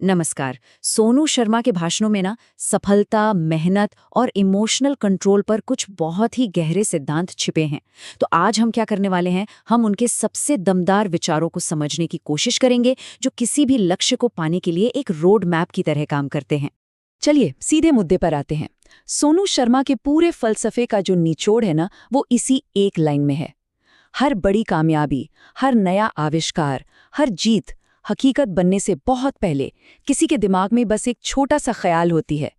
नमस्कार। सोनू शर्मा के भाषणों में ना सफलता, मेहनत और इमोशनल कंट्रोल पर कुछ बहुत ही गहरे सिद्धांत छिपे हैं। तो आज हम क्या करने वाले हैं, हम उनके सबसे दमदार विचारों को समझने की कोशिश करेंगे जो किसी भी लक्ष्य को पाने के लिए एक रोड मैप की तरह काम करते हैं। चलिए सीधे मुद्दे पर आते हैं। सोनू शर्मा के पूरे फलसफे का जो निचोड़ है ना, वो इसी एक लाइन में है। हर बड़ी कामयाबी, हर नया आविष्कार, हर जीत हकीकत बनने से बहुत पहले किसी के दिमाग में बस एक छोटा सा ख्याल होती है।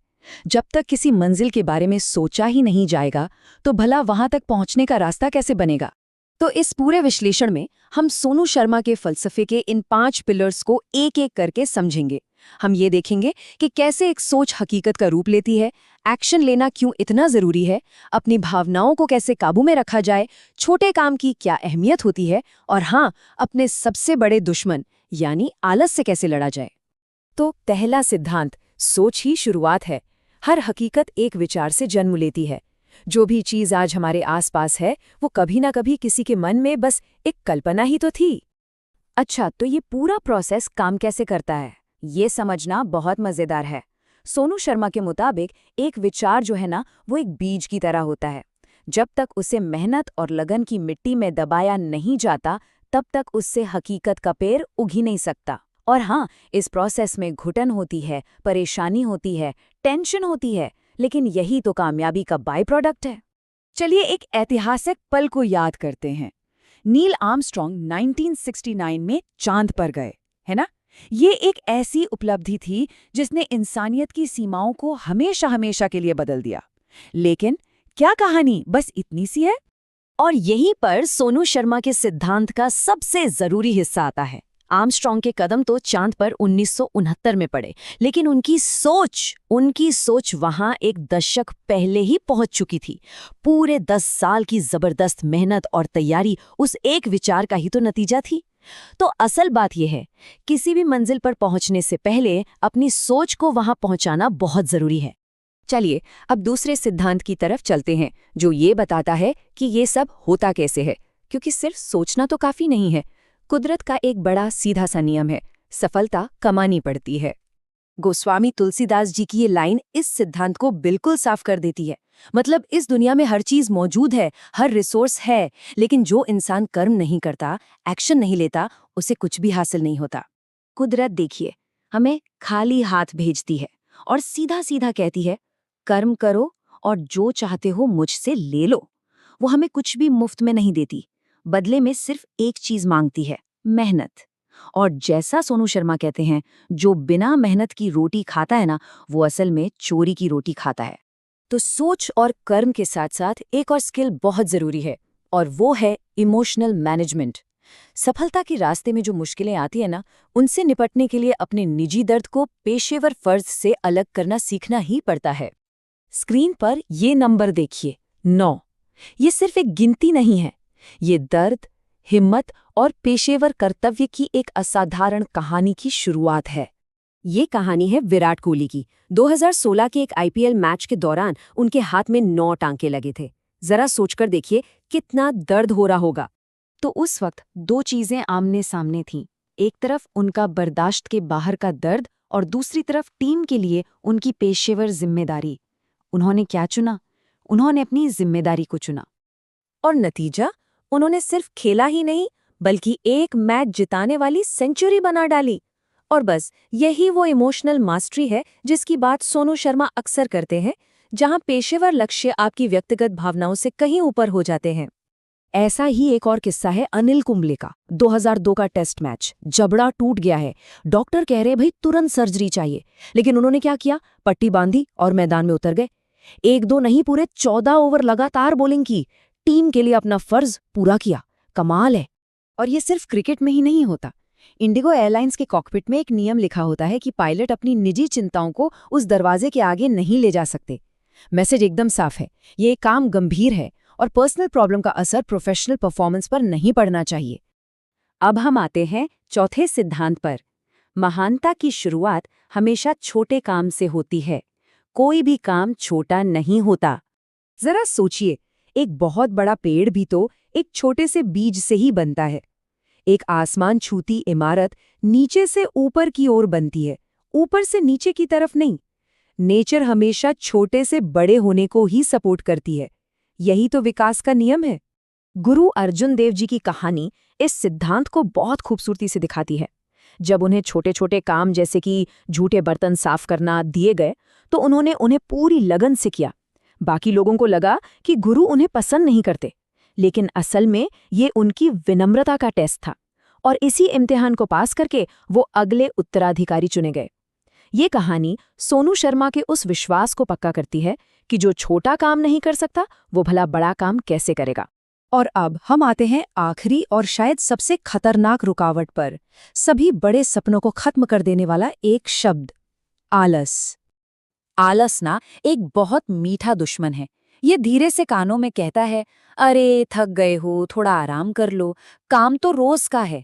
जब तक किसी मंजिल के बारे में सोचा ही नहीं जाएगा तो भला वहां तक पहुंचने का रास्ता कैसे बनेगा। तो इस पूरे विश्लेषण में हम सोनू शर्मा के फलसफे के इन 5 पिलर्स को एक एक करके समझेंगे। हम ये देखेंगे कि कैसे एक सोच हकीकत का रूप लेती है, एक्शन लेना क्यों इतना जरूरी है, अपनी भावनाओं को कैसे काबू में रखा जाए, छोटे काम की क्या अहमियत होती है और हाँ, अपने सबसे बड़े दुश्मन यानी आलस से कैसे लड़ा जाए। तो पहला सिद्धांत, सोच ही शुरुआत है। हर हकीकत एक विचार से जन्म लेती है। जो भी चीज आज हमारे आसपास है वो कभी ना कभी किसी के मन में बस एक कल्पना ही तो थी। अच्छा, तो ये पूरा प्रोसेस काम कैसे करता है, ये समझना बहुत मजेदार है। सोनू शर्मा के मुताबिक एक विचार जो है ना, वो एक बीज की तरह होता है। जब तक उसे मेहनत और लगन की मिट्टी में दबाया नहीं जाता तब तक उससे हकीकत का पेड़ उग ही नहीं सकता। और हाँ, इस प्रोसेस में घुटन होती है, परेशानी होती है, टेंशन होती है, लेकिन यही तो कामयाबी का बाय प्रोडक्ट है। चलिए एक ऐतिहासिक पल को याद करते हैं। नील आर्मस्ट्रॉन्ग 1969 में चांद पर गए, है ना। ये एक ऐसी उपलब्धि थी जिसने इंसानियत की सीमाओं को हमेशा हमेशा के लिए बदल दिया। लेकिन क्या कहानी बस इतनी सी है? और यहीं पर सोनू शर्मा के सिद्धांत का सबसे जरूरी हिस्सा आता है। आर्मस्ट्रॉन्ग के कदम तो चांद पर 1969 में पड़े, लेकिन उनकी सोच वहां एक दशक पहले ही पहुंच चुकी थी। पूरे 10 साल की जबरदस्त मेहनत और तैयारी उस एक विचार का ही तो नतीजा थी। तो असल बात यह है, किसी भी मंजिल पर पहुंचने से पहले अपनी सोच को वहां पहुंचाना बहुत जरूरी है। चलिए अब दूसरे सिद्धांत की तरफ चलते हैं, जो ये बताता है कि ये सब होता कैसे है, क्योंकि सिर्फ सोचना तो काफी नहीं है। कुदरत का एक बड़ा सीधा सा नियम है, सफलता कमानी पड़ती है। गोस्वामी तुलसीदास जी की ये लाइन इस सिद्धांत को बिल्कुल साफ कर देती है। मतलब इस दुनिया में हर चीज मौजूद है, हर रिसोर्स है, लेकिन जो इंसान कर्म नहीं करता, एक्शन नहीं लेता, उसे कुछ भी हासिल नहीं होता। कुदरत देखिए, हमें खाली हाथ भेजती है और सीधा सीधा कहती है, कर्म करो और जो चाहते हो मुझसे ले लो। वो हमें कुछ भी मुफ्त में नहीं देती, बदले में सिर्फ एक चीज मांगती है, मेहनत। और जैसा सोनू शर्मा कहते हैं, जो बिना मेहनत की रोटी खाता है ना, वो असल में चोरी की रोटी खाता है। तो सोच और कर्म के साथ साथ एक और स्किल बहुत जरूरी है, और वो है इमोशनल मैनेजमेंट। सफलता के रास्ते में जो मुश्किलें आती है ना, उनसे निपटने के लिए अपने निजी दर्द को पेशेवर फर्ज से अलग करना सीखना ही पड़ता है। स्क्रीन पर ये नंबर देखिए, 9। ये सिर्फ एक गिनती नहीं है, ये दर्द, हिम्मत और पेशेवर कर्तव्य की एक असाधारण कहानी की शुरुआत है। ये कहानी है विराट कोहली की। 2016 के एक आईपीएल मैच के दौरान उनके हाथ में 9 टांके लगे थे। जरा सोचकर देखिए कितना दर्द हो रहा होगा। तो उस वक्त 2 चीजें आमने सामने थीं। एक तरफ उनका बर्दाश्त के बाहर का दर्द और दूसरी तरफ टीम के लिए उनकी पेशेवर जिम्मेदारी। उन्होंने क्या चुना? उन्होंने अपनी जिम्मेदारी को चुना। और नतीजा, उन्होंने सिर्फ खेला ही नहीं, बल्कि एक मैच जिताने वाली सेंचुरी बना डाली। और बस यही वो इमोशनल मास्टरी है जिसकी बात सोनू शर्मा अक्सर करते हैं, जहां पेशेवर लक्ष्य आपकी व्यक्तिगत भावनाओं से कहीं ऊपर हो जाते हैं। ऐसा ही एक और किस्सा है अनिल कुंबले का। 2002 का टेस्ट मैच, जबड़ा टूट गया है, डॉक्टर कह रहे भाई तुरंत सर्जरी चाहिए, लेकिन उन्होंने क्या किया, पट्टी बांधी और मैदान में उतर गए। 1-2 नहीं, पूरे 14 ओवर लगातार बॉलिंग की, टीम के लिए अपना फर्ज पूरा किया। कमाल है। और ये सिर्फ क्रिकेट में ही नहीं होता। इंडिगो एयरलाइंस के कॉकपिट में एक नियम लिखा होता है कि पायलट अपनी निजी चिंताओं को उस दरवाजे के आगे नहीं ले जा सकते। मैसेज एकदम साफ है, ये काम गंभीर है और पर्सनल प्रॉब्लम का असर प्रोफेशनल परफॉर्मेंस पर नहीं पड़ना चाहिए। अब हम आते हैं चौथे सिद्धांत पर। महानता की शुरुआत हमेशा छोटे काम से होती है। कोई भी काम छोटा नहीं होता। जरा सोचिए, एक बहुत बड़ा पेड़ भी तो एक छोटे से बीज से ही बनता है। एक आसमान छूती इमारत नीचे से ऊपर की ओर बनती है, ऊपर से नीचे की तरफ नहीं। नेचर हमेशा छोटे से बड़े होने को ही सपोर्ट करती है। यही तो विकास का नियम है। गुरु अर्जुन देव जी की कहानी इस सिद्धांत को बहुत खूबसूरती से दिखाती है। जब उन्हें छोटे छोटे काम जैसे कि झूठे बर्तन साफ करना दिए गए तो उन्होंने उन्हें पूरी लगन से किया। बाकी लोगों को लगा कि गुरु उन्हें पसंद नहीं करते, लेकिन असल में ये उनकी विनम्रता का टेस्ट था और इसी इम्तिहान को पास करके वो अगले उत्तराधिकारी चुने गए। ये कहानी सोनू शर्मा के उस विश्वास को पक्का करती है कि जो छोटा काम नहीं कर सकता वो भला बड़ा काम कैसे करेगा। और अब हम आते हैं आखिरी और शायद सबसे खतरनाक रुकावट पर, सभी बड़े सपनों को खत्म कर देने वाला एक शब्द, आलस। आलस ना एक बहुत मीठा दुश्मन है। ये धीरे से कानों में कहता है, अरे थक गए हो, थोड़ा आराम कर लो, काम तो रोज का है।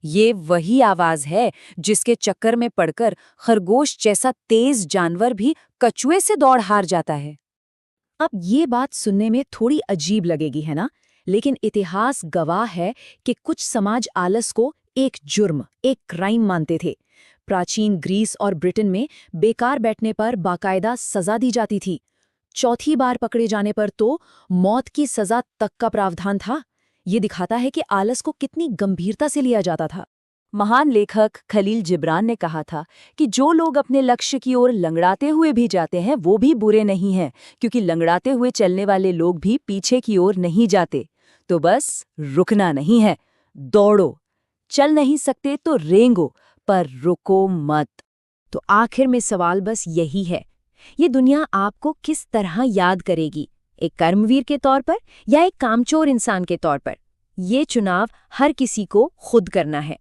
ये वही आवाज है जिसके चक्कर में पड़कर खरगोश जैसा तेज जानवर भी कछुए से दौड़ हार जाता है। अब ये बात सुनने में थोड़ी अजीब लगेगी, है ना? लेकिन इतिहास गवाह है कि कुछ समाज आलस को एक जुर्म, एक क्राइम मानते थे। प्राचीन ग्रीस और ब्रिटेन में बेकार बैठने पर बाकायदा सजा दी जाती थी। चौथी बार पकड़े जाने पर तो मौत की सजा तक का प्रावधान था। ये दिखाता है कि आलस को कितनी गंभीरता से लिया जाता था। महान लेखक खलील जिब्रान ने कहा था कि जो लोग अपने लक्ष्य की ओर लंगड़ाते हुए भी जाते हैं वो भी बुरे नहीं हैं, क्योंकि लंगड़ाते हुए चलने वाले लोग भी पीछे की ओर नहीं जाते। तो बस रुकना नहीं है, दौड़ो। चल नहीं सकते तो रेंगो, पर रुको मत। तो आखिर में सवाल बस यही है, ये दुनिया आपको किस तरह याद करेगी, एक कर्मवीर के तौर पर या एक कामचोर इंसान के तौर पर? ये चुनाव हर किसी को खुद करना है।